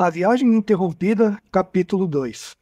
A Viagem Interrompida, capítulo 2.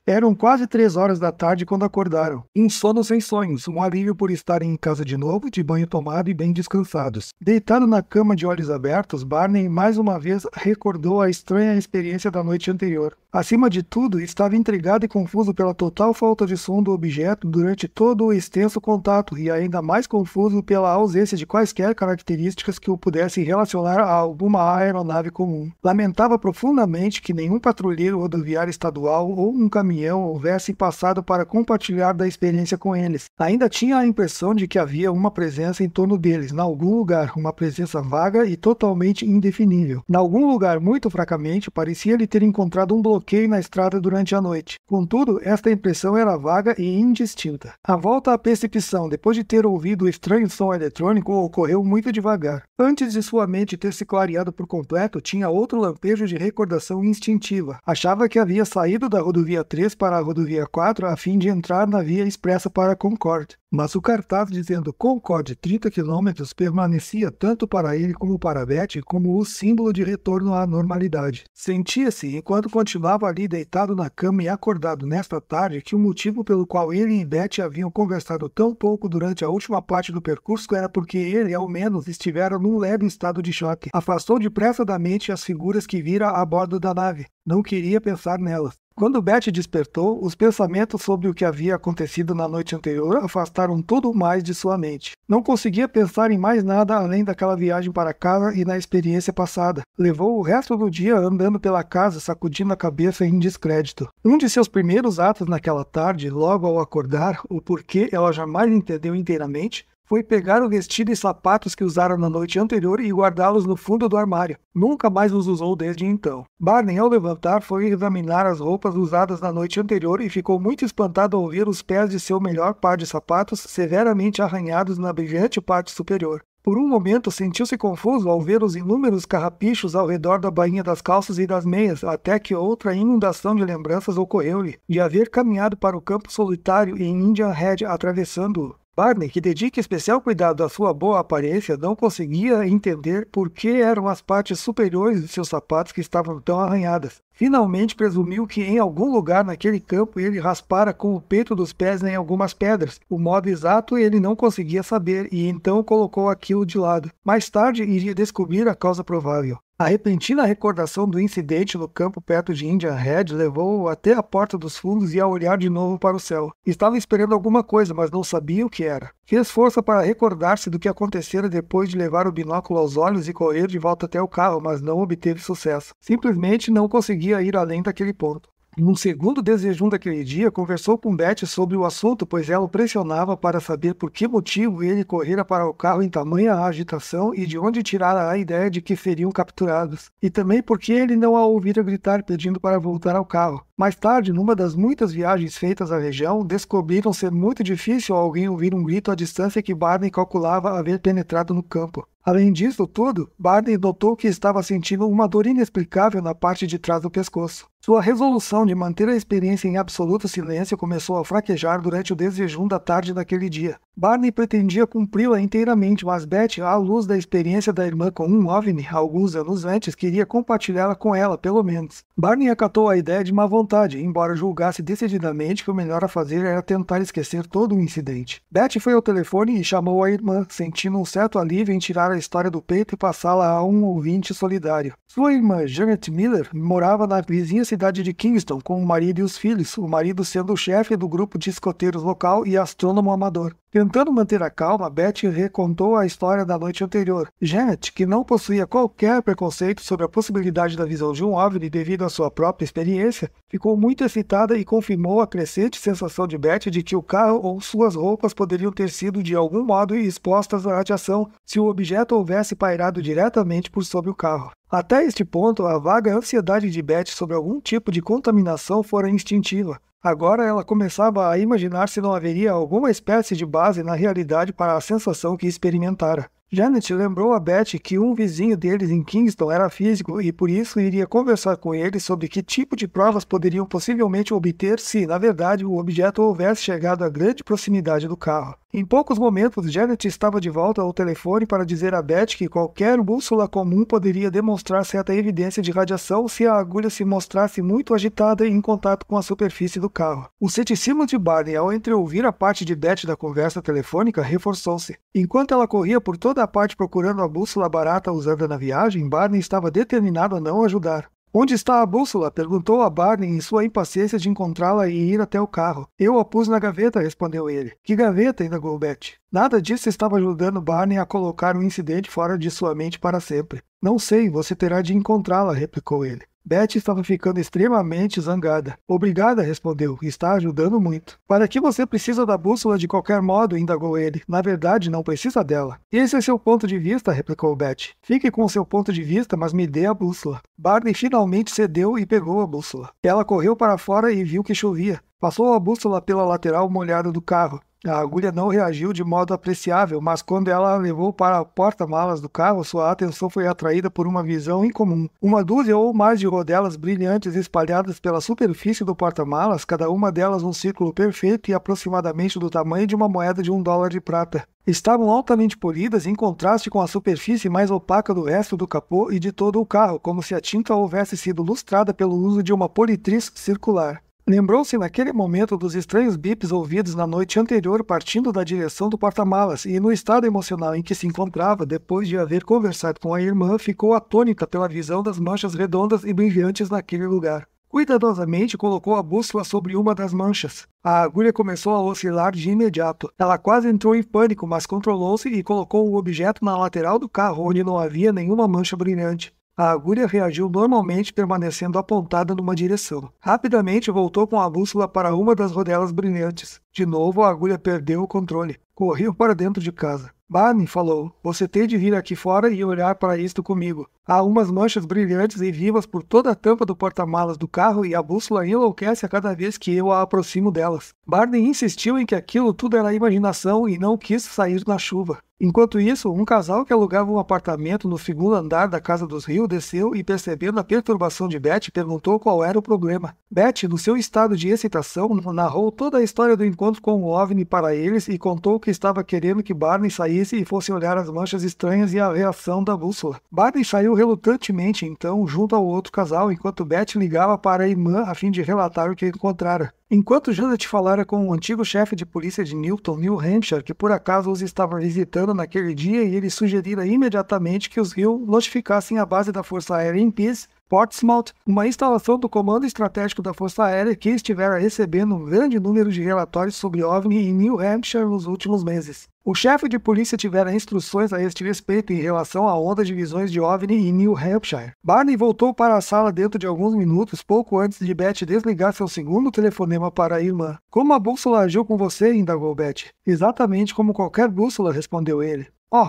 Eram quase 3 horas da tarde quando acordaram. Um sono sem sonhos, um alívio por estarem em casa de novo, de banho tomado e bem descansados. Deitado na cama de olhos abertos, Barney mais uma vez recordou a estranha experiência da noite anterior. Acima de tudo, estava intrigado e confuso pela total falta de som do objeto durante todo o extenso contato e ainda mais confuso pela ausência de quaisquer características que o pudessem relacionar a alguma aeronave comum. Lamentava profundamente que nenhum patrulheiro rodoviário estadual ou um caminhão houvesse passado para compartilhar da experiência com eles. Ainda tinha a impressão de que havia uma presença em torno deles, em algum lugar, uma presença vaga e totalmente indefinível. Em algum lugar, muito fracamente, parecia-lhe ter encontrado um bloqueio na estrada durante a noite. Contudo, esta impressão era vaga e indistinta. A volta à percepção, depois de ter ouvido o estranho som eletrônico, ocorreu muito devagar. Antes de sua mente ter se clareado por completo, tinha outro lampejo de recordação instintiva. Achava que havia saído da rodovia 3 para a rodovia 4 a fim de entrar na via expressa para Concord. Mas o cartaz dizendo Concord 30 km permanecia tanto para ele como para Betty como o símbolo de retorno à normalidade. Sentia-se, enquanto continuava ali deitado na cama e acordado nesta tarde, que o motivo pelo qual ele e Betty haviam conversado tão pouco durante a última parte do percurso era porque ele, ao menos, estivera num leve estado de choque. Afastou depressa da mente as figuras que vira a bordo da nave. Não queria pensar nelas. Quando Betty despertou, os pensamentos sobre o que havia acontecido na noite anterior afastaram tudo mais de sua mente. Não conseguia pensar em mais nada além daquela viagem para casa e na experiência passada. Levou o resto do dia andando pela casa, sacudindo a cabeça em descrédito. Um de seus primeiros atos naquela tarde, logo ao acordar, o porquê ela jamais entendeu inteiramente, foi pegar o vestido e sapatos que usara na noite anterior e guardá-los no fundo do armário. Nunca mais os usou desde então. Barney, ao levantar, foi examinar as roupas usadas na noite anterior e ficou muito espantado ao ver os pés de seu melhor par de sapatos severamente arranhados na brilhante parte superior. Por um momento sentiu-se confuso ao ver os inúmeros carrapichos ao redor da bainha das calças e das meias, até que outra inundação de lembranças ocorreu-lhe, de haver caminhado para o campo solitário em Indian Head atravessando-o. Barney, que dedica especial cuidado à sua boa aparência, não conseguia entender por que eram as partes superiores de seus sapatos que estavam tão arranhadas. Finalmente presumiu que em algum lugar naquele campo ele raspara com o peito dos pés em algumas pedras. O modo exato ele não conseguia saber e então colocou aquilo de lado. Mais tarde iria descobrir a causa provável. A repentina recordação do incidente no campo perto de Indian Head levou-o até a porta dos fundos e a olhar de novo para o céu. Estava esperando alguma coisa, mas não sabia o que era. Fez força para recordar-se do que acontecera depois de levar o binóculo aos olhos e correr de volta até o carro, mas não obteve sucesso. Simplesmente não conseguia ir além daquele ponto. Num segundo desjejum daquele dia, conversou com Betty sobre o assunto, pois ela o pressionava para saber por que motivo ele correra para o carro em tamanha agitação e de onde tirara a ideia de que seriam capturados. E também porque ele não a ouvira gritar pedindo para voltar ao carro. Mais tarde, numa das muitas viagens feitas à região, descobriram ser muito difícil alguém ouvir um grito à distância que Barney calculava haver penetrado no campo. Além disso tudo, Barney notou que estava sentindo uma dor inexplicável na parte de trás do pescoço. Sua resolução de manter a experiência em absoluto silêncio começou a fraquejar durante o desjejum da tarde daquele dia. Barney pretendia cumpri-la inteiramente, mas Betty, à luz da experiência da irmã com um OVNI, alguns anos antes, queria compartilhá-la com ela, pelo menos. Barney acatou a ideia de má vontade, embora julgasse decididamente que o melhor a fazer era tentar esquecer todo o incidente. Betty foi ao telefone e chamou a irmã, sentindo um certo alívio em tirar a história do peito e passá-la a um ouvinte solidário. Sua irmã, Janet Miller, morava na vizinha cidade de Kingston com o marido e os filhos, o marido sendo o chefe do grupo de escoteiros local e astrônomo amador. Tentando manter a calma, Betty recontou a história da noite anterior. Janet, que não possuía qualquer preconceito sobre a possibilidade da visão de um OVNI devido à sua própria experiência, ficou muito excitada e confirmou a crescente sensação de Betty de que o carro ou suas roupas poderiam ter sido de algum modo expostas à radiação se o objeto houvesse pairado diretamente por sobre o carro. Até este ponto, a vaga ansiedade de Betty sobre algum tipo de contaminação fora instintiva. Agora ela começava a imaginar se não haveria alguma espécie de base na realidade para a sensação que experimentara. Janet lembrou a Beth que um vizinho deles em Kingston era físico e por isso iria conversar com ele sobre que tipo de provas poderiam possivelmente obter se, na verdade, o objeto houvesse chegado a grande proximidade do carro. Em poucos momentos, Janet estava de volta ao telefone para dizer a Beth que qualquer bússola comum poderia demonstrar certa evidência de radiação se a agulha se mostrasse muito agitada em contato com a superfície do carro. O ceticismo de Barney ao entreouvir a parte de Beth da conversa telefônica reforçou-se. Enquanto ela corria por toda a parte procurando a bússola barata usada na viagem, Barney estava determinado a não ajudar. Onde está a bússola? Perguntou a Barney em sua impaciência de encontrá-la e ir até o carro. Eu a pus na gaveta, respondeu ele. Que gaveta? Indagou Beth. Nada disso estava ajudando Barney a colocar o incidente fora de sua mente para sempre. Não sei, você terá de encontrá-la, replicou ele. Beth estava ficando extremamente zangada. Obrigada, respondeu. Está ajudando muito. Para que você precisa da bússola de qualquer modo, indagou ele. Na verdade, não precisa dela. Esse é seu ponto de vista, replicou Beth. Fique com seu ponto de vista, mas me dê a bússola. Barney finalmente cedeu e pegou a bússola. Ela correu para fora e viu que chovia. Passou a bússola pela lateral molhada do carro. A agulha não reagiu de modo apreciável, mas quando ela a levou para a porta-malas do carro, sua atenção foi atraída por uma visão incomum. Uma dúzia ou mais de rodelas brilhantes espalhadas pela superfície do porta-malas, cada uma delas um círculo perfeito e aproximadamente do tamanho de uma moeda de $1 de prata. Estavam altamente polidas em contraste com a superfície mais opaca do resto do capô e de todo o carro, como se a tinta houvesse sido lustrada pelo uso de uma politriz circular. Lembrou-se naquele momento dos estranhos bips ouvidos na noite anterior partindo da direção do porta-malas e no estado emocional em que se encontrava depois de haver conversado com a irmã, ficou atônita pela visão das manchas redondas e brilhantes naquele lugar. Cuidadosamente colocou a bússola sobre uma das manchas. A agulha começou a oscilar de imediato. Ela quase entrou em pânico, mas controlou-se e colocou o objeto na lateral do carro, onde não havia nenhuma mancha brilhante. A agulha reagiu normalmente, permanecendo apontada numa direção. Rapidamente voltou com a bússola para uma das rodelas brilhantes. De novo, a agulha perdeu o controle. Correu para dentro de casa. Barney falou, você tem de vir aqui fora e olhar para isto comigo. Há umas manchas brilhantes e vivas por toda a tampa do porta-malas do carro e a bússola enlouquece a cada vez que eu a aproximo delas. Barney insistiu em que aquilo tudo era imaginação e não quis sair na chuva. Enquanto isso, um casal que alugava um apartamento no segundo andar da casa dos Hill desceu e, percebendo a perturbação de Beth, perguntou qual era o problema. Beth, no seu estado de excitação, narrou toda a história do encontro com o OVNI para eles e contou que estava querendo que Barney saísse e fosse olhar as manchas estranhas e a reação da bússola. Barney saiu relutantemente, então, junto ao outro casal, enquanto Beth ligava para a irmã a fim de relatar o que encontrara. Enquanto Janet falara com o antigo chefe de polícia de Newton, New Hampshire, que por acaso os estava visitando naquele dia, e ele sugerira imediatamente que os Hill notificassem a base da Força Aérea em Pease, Portsmouth, uma instalação do Comando Estratégico da Força Aérea que estivera recebendo um grande número de relatórios sobre OVNI em New Hampshire nos últimos meses. O chefe de polícia tivera instruções a este respeito em relação à onda de visões de OVNI em New Hampshire. Barney voltou para a sala dentro de alguns minutos, pouco antes de Beth desligar seu segundo telefonema para a irmã. Como a bússola agiu com você? Indagou Beth. Exatamente como qualquer bússola, respondeu ele.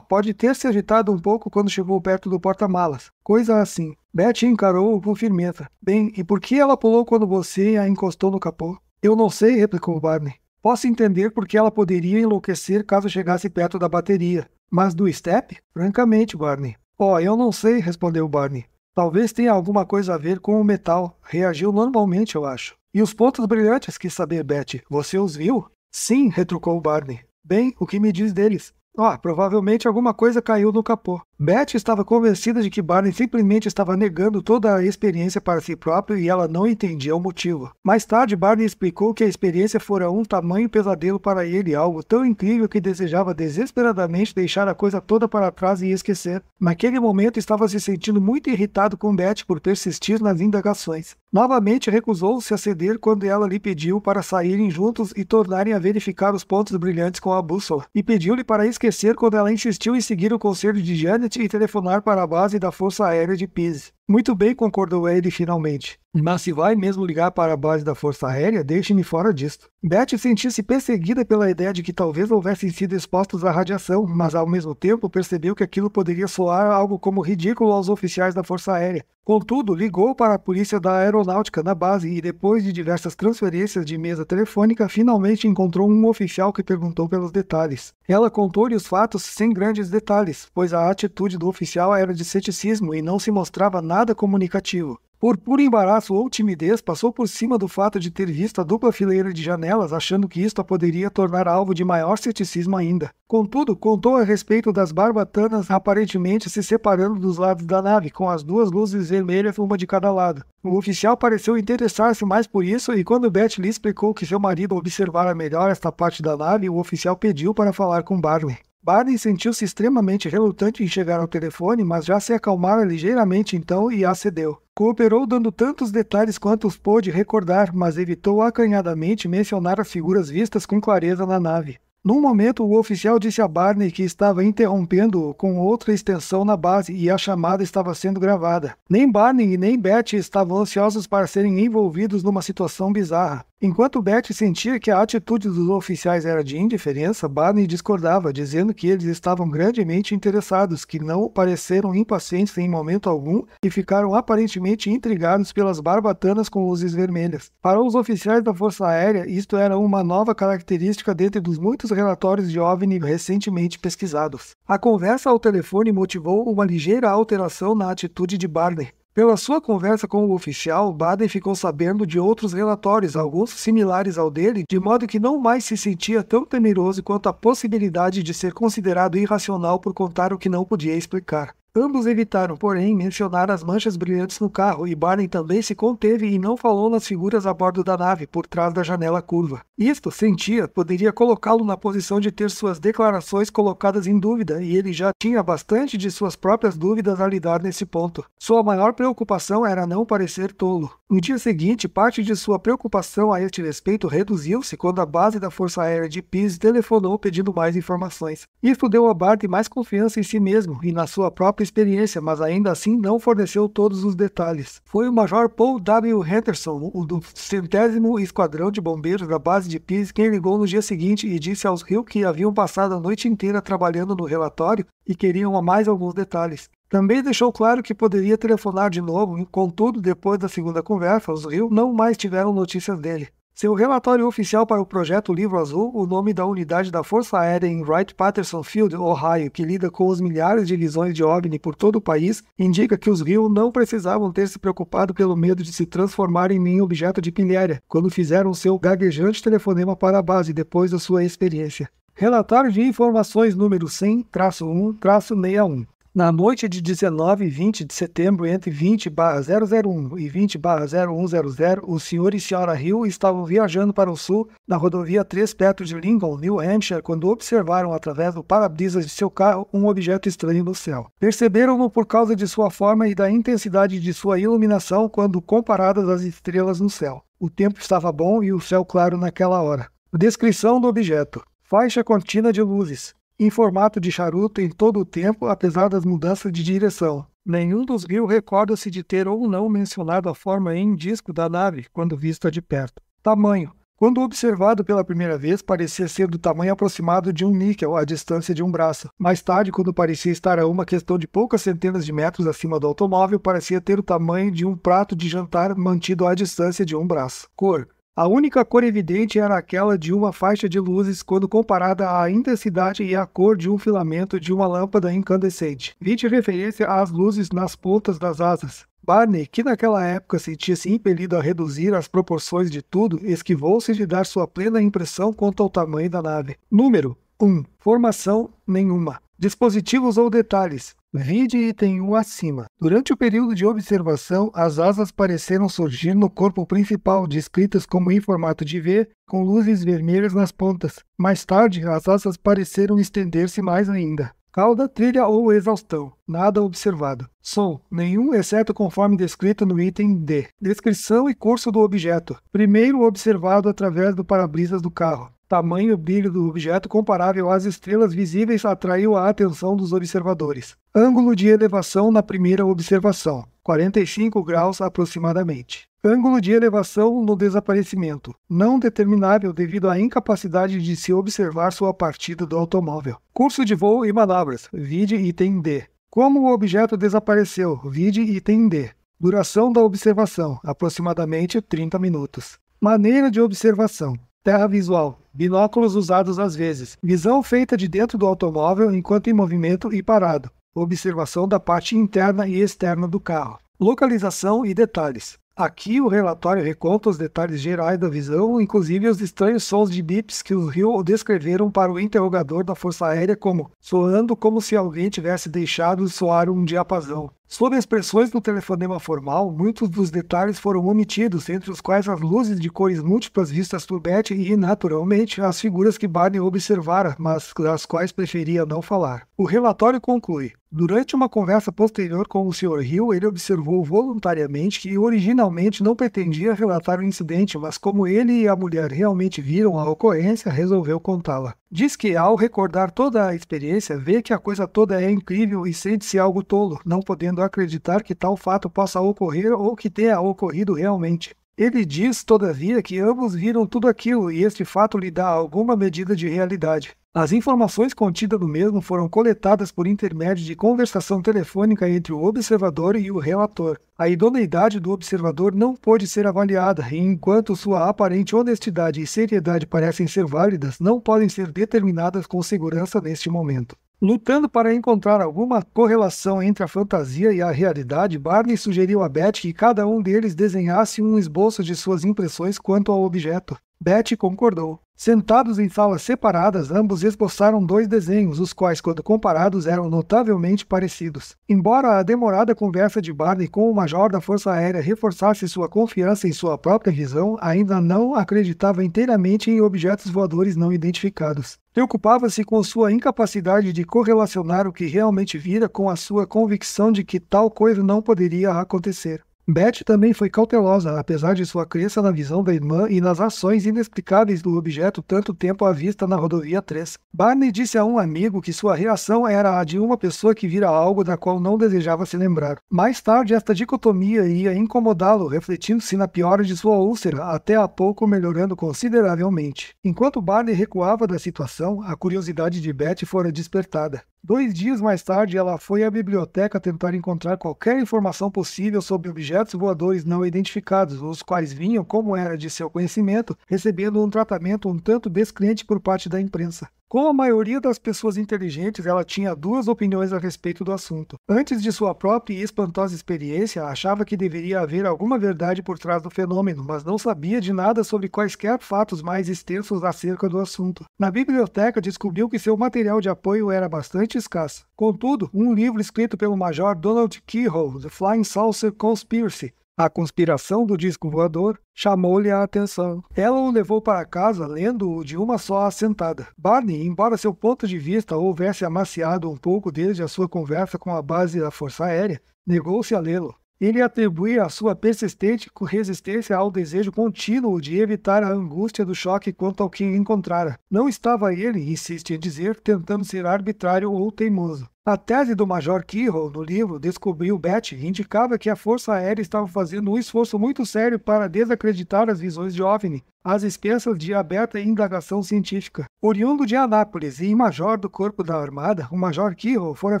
Pode ter se agitado um pouco quando chegou perto do porta-malas. Coisa assim. Beth encarou-o com firmeza. Bem, e por que ela pulou quando você a encostou no capô? Eu não sei, replicou Barney. Posso entender porque ela poderia enlouquecer caso chegasse perto da bateria. Mas do step? Francamente, Barney. Eu não sei, respondeu Barney. Talvez tenha alguma coisa a ver com o metal. Reagiu normalmente, eu acho. E os pontos brilhantes, quis saber Beth. Você os viu? Sim, retrucou Barney. Bem, o que me diz deles? Provavelmente alguma coisa caiu no capô. Beth estava convencida de que Barney simplesmente estava negando toda a experiência para si próprio e ela não entendia o motivo. Mais tarde, Barney explicou que a experiência fora um tamanho pesadelo para ele, algo tão incrível que desejava desesperadamente deixar a coisa toda para trás e esquecer. Naquele momento, estava se sentindo muito irritado com Beth por persistir nas indagações. Novamente recusou-se a ceder quando ela lhe pediu para saírem juntos e tornarem a verificar os pontos brilhantes com a bússola, e pediu-lhe para esquecer quando ela insistiu em seguir o conselho de Janet e telefonar para a base da Força Aérea de Pease. Muito bem, concordou ele finalmente. Mas se vai mesmo ligar para a base da Força Aérea, deixe-me fora disto. Beth sentiu-se perseguida pela ideia de que talvez houvessem sido expostos à radiação, mas ao mesmo tempo percebeu que aquilo poderia soar algo como ridículo aos oficiais da Força Aérea. Contudo, ligou para a polícia da aeronáutica na base e, depois de diversas transferências de mesa telefônica, finalmente encontrou um oficial que perguntou pelos detalhes. Ela contou-lhe os fatos sem grandes detalhes, pois a atitude do oficial era de ceticismo e não se mostrava nada comunicativo. Por puro embaraço ou timidez, passou por cima do fato de ter visto a dupla fileira de janelas, achando que isto a poderia tornar alvo de maior ceticismo ainda. Contudo, contou a respeito das barbatanas aparentemente se separando dos lados da nave, com as duas luzes vermelhas, uma de cada lado. O oficial pareceu interessar-se mais por isso, e quando Beth lhe explicou que seu marido observara melhor esta parte da nave, o oficial pediu para falar com Barney. Barney sentiu-se extremamente relutante em chegar ao telefone, mas já se acalmara ligeiramente então e acedeu. Cooperou dando tantos detalhes quanto os pôde recordar, mas evitou acanhadamente mencionar as figuras vistas com clareza na nave. Num momento, o oficial disse a Barney que estava interrompendo-o com outra extensão na base e a chamada estava sendo gravada. Nem Barney e nem Beth estavam ansiosos para serem envolvidos numa situação bizarra. Enquanto Beth sentia que a atitude dos oficiais era de indiferença, Barney discordava, dizendo que eles estavam grandemente interessados, que não pareceram impacientes em momento algum e ficaram aparentemente intrigados pelas barbatanas com luzes vermelhas. Para os oficiais da Força Aérea, isto era uma nova característica dentre dos muitos relatórios de OVNI recentemente pesquisados. A conversa ao telefone motivou uma ligeira alteração na atitude de Barney. Pela sua conversa com o oficial, Barney ficou sabendo de outros relatórios, alguns similares ao dele, de modo que não mais se sentia tão temeroso quanto a possibilidade de ser considerado irracional por contar o que não podia explicar. Ambos evitaram, porém, mencionar as manchas brilhantes no carro, e Barney também se conteve e não falou nas figuras a bordo da nave, por trás da janela curva. Isto, sentia, poderia colocá-lo na posição de ter suas declarações colocadas em dúvida, e ele já tinha bastante de suas próprias dúvidas a lidar nesse ponto. Sua maior preocupação era não parecer tolo. No dia seguinte, parte de sua preocupação a este respeito reduziu-se quando a base da Força Aérea de Pease telefonou pedindo mais informações. Isto deu a Barney mais confiança em si mesmo e na sua própria experiência, mas ainda assim não forneceu todos os detalhes. Foi o Major Paul W. Henderson, o do 100º Esquadrão de Bombeiros da base de Pease, quem ligou no dia seguinte e disse aos Hill que haviam passado a noite inteira trabalhando no relatório e queriam mais alguns detalhes. Também deixou claro que poderia telefonar de novo, contudo, depois da segunda conversa, os Hill não mais tiveram notícias dele. Seu relatório oficial para o projeto Livro Azul, o nome da unidade da Força Aérea em Wright-Patterson Field, Ohio, que lida com os milhares de visões de OVNI por todo o país, indica que os Hill não precisavam ter se preocupado pelo medo de se transformarem em objeto de pilhéria, quando fizeram seu gaguejante telefonema para a base depois da sua experiência. Relatório de informações número 100-1-61. Na noite de 19 e 20 de setembro, entre 20/001 e 20/0100, o Sr. e Sra. Hill estavam viajando para o sul, na rodovia 3 perto de Lincoln, New Hampshire, quando observaram através do para-brisas de seu carro um objeto estranho no céu. Perceberam-no por causa de sua forma e da intensidade de sua iluminação quando comparadas às estrelas no céu. O tempo estava bom e o céu claro naquela hora. Descrição do objeto. Faixa contínua de luzes. Em formato de charuto em todo o tempo, apesar das mudanças de direção. Nenhum dos Hill recorda-se de ter ou não mencionado a forma em disco da nave, quando vista de perto. Tamanho. Quando observado pela primeira vez, parecia ser do tamanho aproximado de um níquel, à distância de um braço. Mais tarde, quando parecia estar a uma questão de poucas centenas de metros acima do automóvel, parecia ter o tamanho de um prato de jantar mantido à distância de um braço. Cor. A única cor evidente era aquela de uma faixa de luzes quando comparada à intensidade e à cor de um filamento de uma lâmpada incandescente. Vide referência às luzes nas pontas das asas. Barney, que naquela época sentia-se impelido a reduzir as proporções de tudo, esquivou-se de dar sua plena impressão quanto ao tamanho da nave. Número 1. Formação nenhuma. Dispositivos ou detalhes. Vide item 1 acima. Durante o período de observação, as asas pareceram surgir no corpo principal, descritas como em formato de V, com luzes vermelhas nas pontas. Mais tarde, as asas pareceram estender-se mais ainda. Cauda, trilha ou exaustão. Nada observado. Som. Nenhum, exceto conforme descrito no item D. Descrição e curso do objeto. Primeiro observado através do para-brisas do carro. Tamanho e brilho do objeto comparável às estrelas visíveis atraiu a atenção dos observadores. Ângulo de elevação na primeira observação, 45 graus aproximadamente. Ângulo de elevação no desaparecimento, não determinável devido à incapacidade de se observar sua partida do automóvel. Curso de voo e manobras, vide item D. Como o objeto desapareceu, vide item D. Duração da observação, aproximadamente 30 minutos. Maneira de observação. Terra visual, binóculos usados às vezes. Visão feita de dentro do automóvel enquanto em movimento e parado. Observação da parte interna e externa do carro. Localização e detalhes. Aqui o relatório reconta os detalhes gerais da visão, inclusive os estranhos sons de bips que os Hill descreveram para o interrogador da Força Aérea como soando como se alguém tivesse deixado soar um diapasão. Sob expressões do telefonema formal, muitos dos detalhes foram omitidos, entre os quais as luzes de cores múltiplas vistas por Betty e, naturalmente, as figuras que Barney observara, mas das quais preferia não falar. O relatório conclui. Durante uma conversa posterior com o Sr. Hill, ele observou voluntariamente que originalmente não pretendia relatar o incidente, mas como ele e a mulher realmente viram a ocorrência, resolveu contá-la. Diz que, ao recordar toda a experiência, vê que a coisa toda é incrível e sente-se algo tolo, não podendo acreditar que tal fato possa ocorrer ou que tenha ocorrido realmente. Ele diz, todavia, que ambos viram tudo aquilo e este fato lhe dá alguma medida de realidade. As informações contidas no mesmo foram coletadas por intermédio de conversação telefônica entre o observador e o relator. A idoneidade do observador não pôde ser avaliada e, enquanto sua aparente honestidade e seriedade parecem ser válidas, não podem ser determinadas com segurança neste momento. Lutando para encontrar alguma correlação entre a fantasia e a realidade, Barney sugeriu a Betty que cada um deles desenhasse um esboço de suas impressões quanto ao objeto. Betty concordou. Sentados em salas separadas, ambos esboçaram 2 desenhos, os quais, quando comparados, eram notavelmente parecidos. Embora a demorada conversa de Barney com o major da Força Aérea reforçasse sua confiança em sua própria visão, ainda não acreditava inteiramente em objetos voadores não identificados. Preocupava-se com sua incapacidade de correlacionar o que realmente vira com a sua convicção de que tal coisa não poderia acontecer. Betty também foi cautelosa, apesar de sua crença na visão da irmã e nas ações inexplicáveis do objeto tanto tempo à vista na rodovia 3. Barney disse a um amigo que sua reação era a de uma pessoa que vira algo da qual não desejava se lembrar. Mais tarde, esta dicotomia ia incomodá-lo, refletindo-se na piora de sua úlcera, até há pouco melhorando consideravelmente. Enquanto Barney recuava da situação, a curiosidade de Betty fora despertada. 2 dias mais tarde, ela foi à biblioteca tentar encontrar qualquer informação possível sobre objetos voadores não identificados, os quais vinham, como era de seu conhecimento, recebendo um tratamento um tanto descrente por parte da imprensa. Como a maioria das pessoas inteligentes, ela tinha 2 opiniões a respeito do assunto. Antes de sua própria e espantosa experiência, achava que deveria haver alguma verdade por trás do fenômeno, mas não sabia de nada sobre quaisquer fatos mais extensos acerca do assunto. Na biblioteca, descobriu que seu material de apoio era bastante escasso. Contudo, um livro escrito pelo Major Donald Keyhoe, The Flying Saucer Conspiracy, A Conspiração do Disco Voador, chamou-lhe a atenção. Ela o levou para casa, lendo-o de uma só assentada. Barney, embora seu ponto de vista houvesse amaciado um pouco desde a sua conversa com a base da Força Aérea, negou-se a lê-lo. Ele atribuía a sua persistente resistência ao desejo contínuo de evitar a angústia do choque quanto ao que encontrara. Não estava ele, insiste em dizer, tentando ser arbitrário ou teimoso. A tese do Major Keyhoe no livro Descobriu Betty indicava que a Força Aérea estava fazendo um esforço muito sério para desacreditar as visões de OVNI, às expensas de aberta indagação científica. Oriundo de Anápolis e major do Corpo da Armada, o Major Keyhoe fora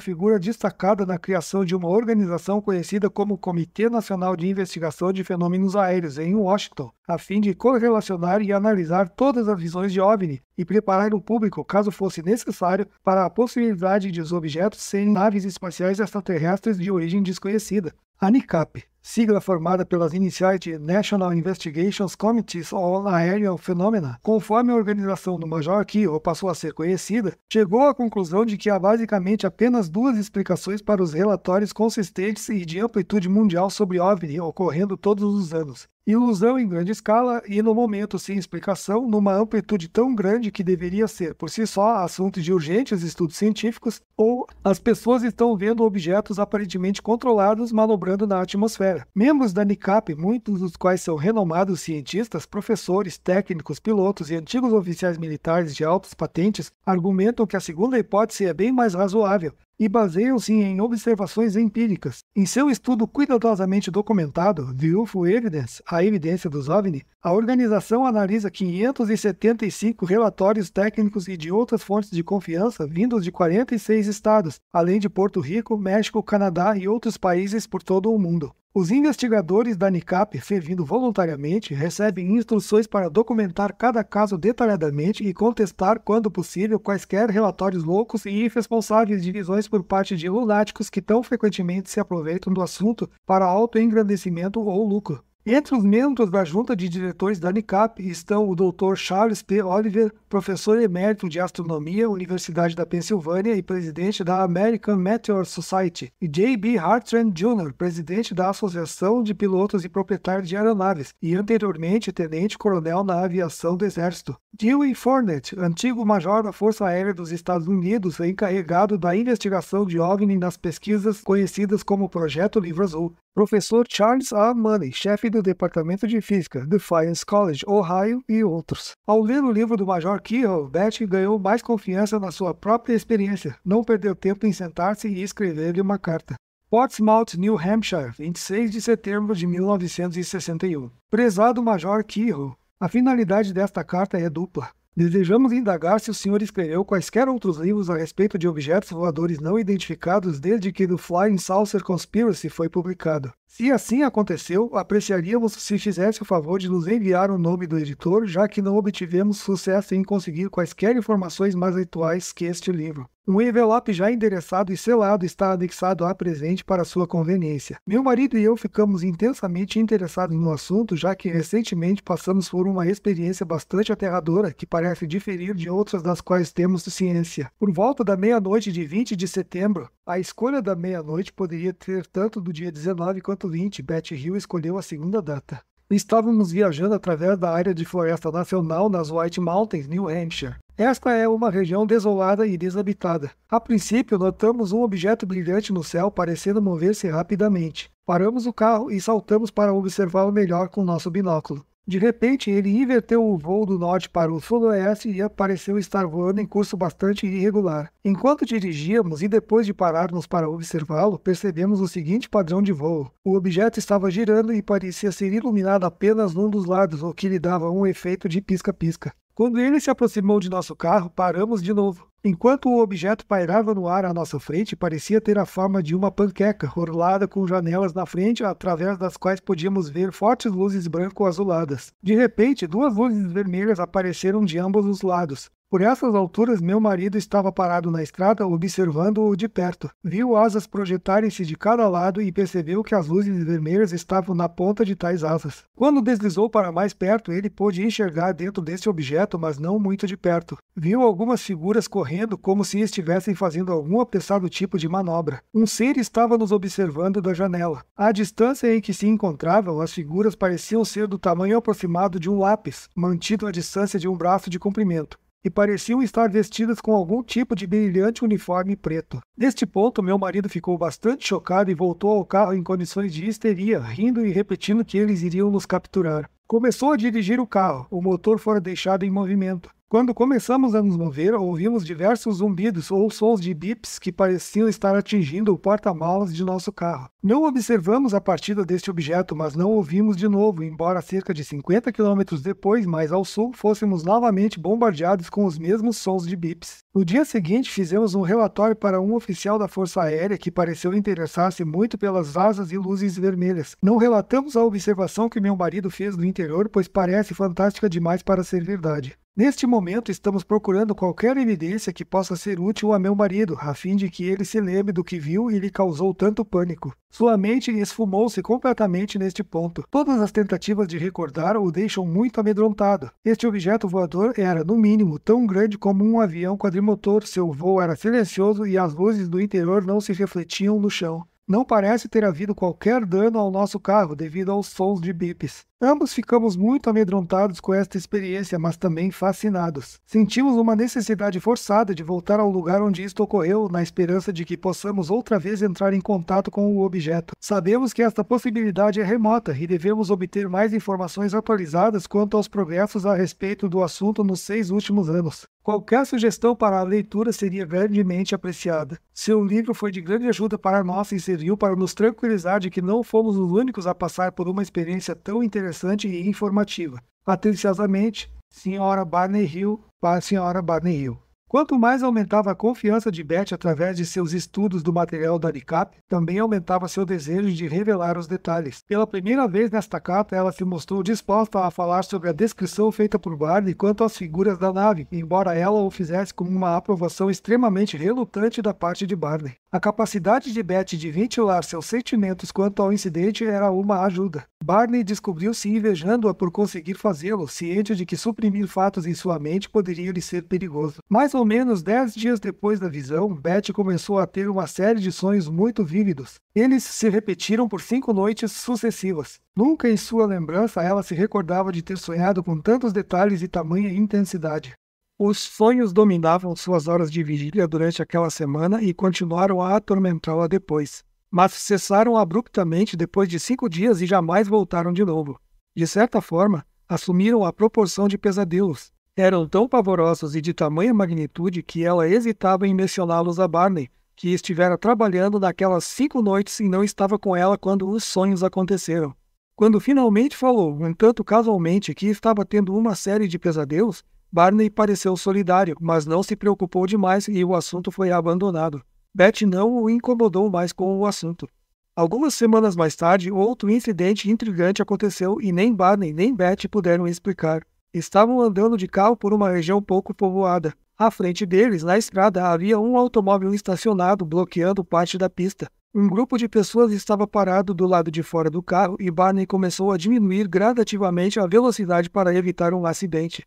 figura destacada na criação de uma organização conhecida como Comitê Nacional de Investigação de Fenômenos Aéreos, em Washington, a fim de correlacionar e analisar todas as visões de OVNI e preparar o público, caso fosse necessário, para a possibilidade de os objetos serem naves espaciais extraterrestres de origem desconhecida. ANICAP, sigla formada pelas iniciais de National Investigations Committees on Aerial Phenomena, conforme a organização do Major Keyhoe passou a ser conhecida, chegou à conclusão de que há basicamente apenas 2 explicações para os relatórios consistentes e de amplitude mundial sobre OVNI ocorrendo todos os anos, Ilusão em grande escala e, no momento sem explicação, numa amplitude tão grande que deveria ser, por si só, assunto de urgentes estudos científicos, ou as pessoas estão vendo objetos aparentemente controlados manobrando na atmosfera. Membros da NICAP, muitos dos quais são renomados cientistas, professores, técnicos, pilotos e antigos oficiais militares de altas patentes, argumentam que a segunda hipótese é bem mais razoável, e baseiam-se em observações empíricas. Em seu estudo cuidadosamente documentado, The UFO Evidence, a evidência dos OVNI, a organização analisa 575 relatórios técnicos e de outras fontes de confiança vindos de 46 estados, além de Porto Rico, México, Canadá e outros países por todo o mundo. Os investigadores da NICAP, servindo voluntariamente, recebem instruções para documentar cada caso detalhadamente e contestar, quando possível, quaisquer relatórios loucos e irresponsáveis de visões por parte de lunáticos que tão frequentemente se aproveitam do assunto para autoengrandecimento ou lucro. Entre os membros da junta de diretores da NICAP estão o Dr. Charles P. Oliver, professor emérito de astronomia, Universidade da Pensilvânia e presidente da American Meteor Society, e J.B. Hartran Jr., presidente da Associação de Pilotos e Proprietários de Aeronaves, e anteriormente tenente-coronel na aviação do Exército. Dewey Fournette, antigo major da Força Aérea dos Estados Unidos, encarregado da investigação de OVNI nas pesquisas conhecidas como Projeto Livro Azul. Professor Charles A. Money, chefe do Departamento de Física, Defiance College, Ohio, e outros. Ao ler o livro do Major Keyhoe, Betty ganhou mais confiança na sua própria experiência, não perdeu tempo em sentar-se e escrever-lhe uma carta. Portsmouth, New Hampshire, 26 de setembro de 1961. Prezado Major Keyhoe, a finalidade desta carta é dupla. Desejamos indagar se o senhor escreveu quaisquer outros livros a respeito de objetos voadores não identificados desde que The Flying Saucer Conspiracy foi publicado. Se assim aconteceu, apreciaríamos se fizesse o favor de nos enviar o nome do editor, já que não obtivemos sucesso em conseguir quaisquer informações mais atuais que este livro. Um envelope já endereçado e selado está anexado à presente para sua conveniência. Meu marido e eu ficamos intensamente interessados no assunto, já que recentemente passamos por uma experiência bastante aterradora que parece diferir de outras das quais temos ciência. Por volta da meia-noite de 20 de setembro, a escolha da meia-noite poderia ter tanto do dia 19 quanto 20, Betty Hill escolheu a segunda data. Estávamos viajando através da área de floresta nacional nas White Mountains, New Hampshire. Esta é uma região desolada e desabitada. A princípio, notamos um objeto brilhante no céu parecendo mover-se rapidamente. Paramos o carro e saltamos para observá-lo melhor com nosso binóculo. De repente, ele inverteu o voo do norte para o sudoeste e pareceu estar voando em curso bastante irregular. Enquanto dirigíamos e depois de pararmos para observá-lo, percebemos o seguinte padrão de voo. O objeto estava girando e parecia ser iluminado apenas num dos lados, o que lhe dava um efeito de pisca-pisca. Quando ele se aproximou de nosso carro, paramos de novo. Enquanto o objeto pairava no ar à nossa frente, parecia ter a forma de uma panqueca, orlada com janelas na frente, através das quais podíamos ver fortes luzes branco-azuladas. De repente, duas luzes vermelhas apareceram de ambos os lados. Por essas alturas, meu marido estava parado na estrada, observando-o de perto. Viu asas projetarem-se de cada lado e percebeu que as luzes vermelhas estavam na ponta de tais asas. Quando deslizou para mais perto, ele pôde enxergar dentro deste objeto, mas não muito de perto. Viu algumas figuras correndo como se estivessem fazendo algum apressado tipo de manobra. Um ser estava nos observando da janela. À distância em que se encontravam, as figuras pareciam ser do tamanho aproximado de um lápis, mantido à distância de um braço de comprimento, e pareciam estar vestidas com algum tipo de brilhante uniforme preto. Neste ponto, meu marido ficou bastante chocado e voltou ao carro em condições de histeria, rindo e repetindo que eles iriam nos capturar. Começou a dirigir o carro, o motor fora deixado em movimento. Quando começamos a nos mover, ouvimos diversos zumbidos ou sons de bips que pareciam estar atingindo o porta-malas de nosso carro. Não observamos a partida deste objeto, mas não ouvimos de novo, embora cerca de 50 km depois, mais ao sul, fôssemos novamente bombardeados com os mesmos sons de bips. No dia seguinte, fizemos um relatório para um oficial da Força Aérea que pareceu interessar-se muito pelas asas e luzes vermelhas. Não relatamos a observação que meu marido fez do interior, pois parece fantástica demais para ser verdade. Neste momento, estamos procurando qualquer evidência que possa ser útil a meu marido, a fim de que ele se lembre do que viu e lhe causou tanto pânico. Sua mente esfumou-se completamente neste ponto. Todas as tentativas de recordar o deixam muito amedrontado. Este objeto voador era, no mínimo, tão grande como um avião quadrimotor, seu voo era silencioso e as luzes do interior não se refletiam no chão. Não parece ter havido qualquer dano ao nosso carro devido aos sons de bips. Ambos ficamos muito amedrontados com esta experiência, mas também fascinados. Sentimos uma necessidade forçada de voltar ao lugar onde isto ocorreu, na esperança de que possamos outra vez entrar em contato com o objeto. Sabemos que esta possibilidade é remota e devemos obter mais informações atualizadas quanto aos progressos a respeito do assunto nos 6 últimos anos. Qualquer sugestão para a leitura seria grandemente apreciada. Seu livro foi de grande ajuda para nós e serviu para nos tranquilizar de que não fomos os únicos a passar por uma experiência tão interessante e informativa. Atenciosamente, Sra. Barney Hill, para a Sra. Barney Hill. Quanto mais aumentava a confiança de Betty através de seus estudos do material da ANICAP, também aumentava seu desejo de revelar os detalhes. Pela primeira vez nesta carta, ela se mostrou disposta a falar sobre a descrição feita por Barney quanto às figuras da nave, embora ela o fizesse com uma aprovação extremamente relutante da parte de Barney. A capacidade de Betty de ventilar seus sentimentos quanto ao incidente era uma ajuda. Barney descobriu-se invejando-a por conseguir fazê-lo, ciente de que suprimir fatos em sua mente poderia lhe ser perigoso. Mais ou menos 10 dias depois da visão, Betty começou a ter uma série de sonhos muito vívidos. Eles se repetiram por 5 noites sucessivas. Nunca em sua lembrança ela se recordava de ter sonhado com tantos detalhes e tamanha intensidade. Os sonhos dominavam suas horas de vigília durante aquela semana e continuaram a atormentá-la depois. Mas cessaram abruptamente depois de 5 dias e jamais voltaram de novo. De certa forma, assumiram a proporção de pesadelos. Eram tão pavorosos e de tamanha magnitude que ela hesitava em mencioná-los a Barney, que estivera trabalhando naquelas 5 noites e não estava com ela quando os sonhos aconteceram. Quando finalmente falou, no entanto casualmente, que estava tendo uma série de pesadelos, Barney pareceu solidário, mas não se preocupou demais e o assunto foi abandonado. Betty não o incomodou mais com o assunto. Algumas semanas mais tarde, outro incidente intrigante aconteceu e nem Barney nem Betty puderam explicar. Estavam andando de carro por uma região pouco povoada. À frente deles, na estrada, havia um automóvel estacionado bloqueando parte da pista. Um grupo de pessoas estava parado do lado de fora do carro e Barney começou a diminuir gradativamente a velocidade para evitar um acidente.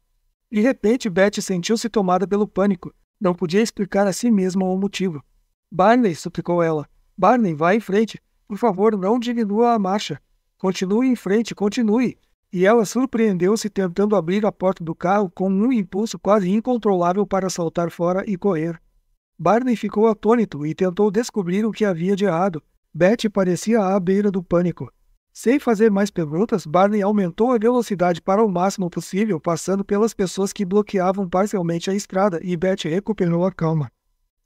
De repente, Betty sentiu-se tomada pelo pânico. Não podia explicar a si mesma o motivo. Barney, suplicou ela. Barney, vá em frente. Por favor, não diminua a marcha. Continue em frente, continue. E ela surpreendeu-se tentando abrir a porta do carro com um impulso quase incontrolável para saltar fora e correr. Barney ficou atônito e tentou descobrir o que havia de errado. Betty parecia à beira do pânico. Sem fazer mais perguntas, Barney aumentou a velocidade para o máximo possível, passando pelas pessoas que bloqueavam parcialmente a estrada, e Betty recuperou a calma.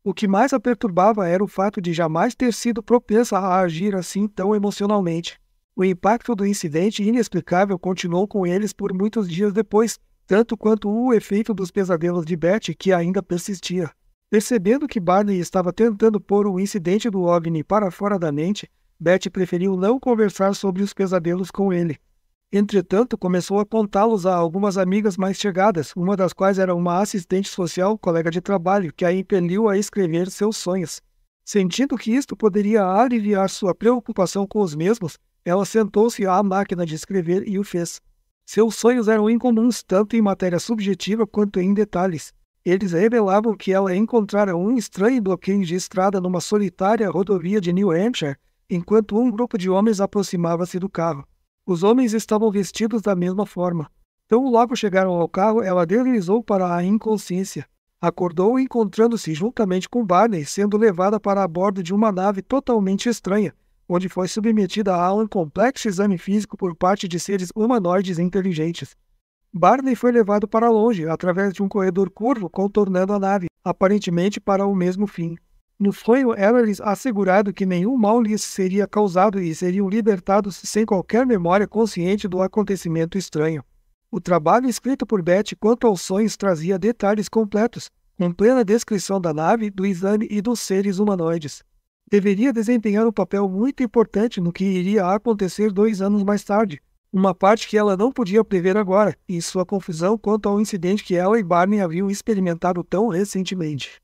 O que mais a perturbava era o fato de jamais ter sido propensa a agir assim tão emocionalmente. O impacto do incidente inexplicável continuou com eles por muitos dias depois, tanto quanto o efeito dos pesadelos de Betty, que ainda persistia. Percebendo que Barney estava tentando pôr o incidente do OVNI para fora da mente, Betty preferiu não conversar sobre os pesadelos com ele. Entretanto, começou a contá-los a algumas amigas mais chegadas, uma das quais era uma assistente social, colega de trabalho, que a impeliu a escrever seus sonhos. Sentindo que isto poderia aliviar sua preocupação com os mesmos, ela sentou-se à máquina de escrever e o fez. Seus sonhos eram incomuns tanto em matéria subjetiva quanto em detalhes. Eles revelavam que ela encontrara um estranho bloqueio de estrada numa solitária rodovia de New Hampshire, enquanto um grupo de homens aproximava-se do carro. Os homens estavam vestidos da mesma forma. Tão logo chegaram ao carro, ela deslizou para a inconsciência. Acordou encontrando-se juntamente com Barney, sendo levada para a bordo de uma nave totalmente estranha, onde foi submetida a um complexo exame físico por parte de seres humanoides inteligentes. Barney foi levado para longe, através de um corredor curvo contornando a nave, aparentemente para o mesmo fim. No sonho, era-lhes assegurado que nenhum mal lhes seria causado e seriam libertados sem qualquer memória consciente do acontecimento estranho. O trabalho escrito por Betty quanto aos sonhos trazia detalhes completos, com plena descrição da nave, do exame e dos seres humanoides. Deveria desempenhar um papel muito importante no que iria acontecer 2 anos mais tarde, uma parte que ela não podia prever agora, em sua confusão quanto ao incidente que ela e Barney haviam experimentado tão recentemente.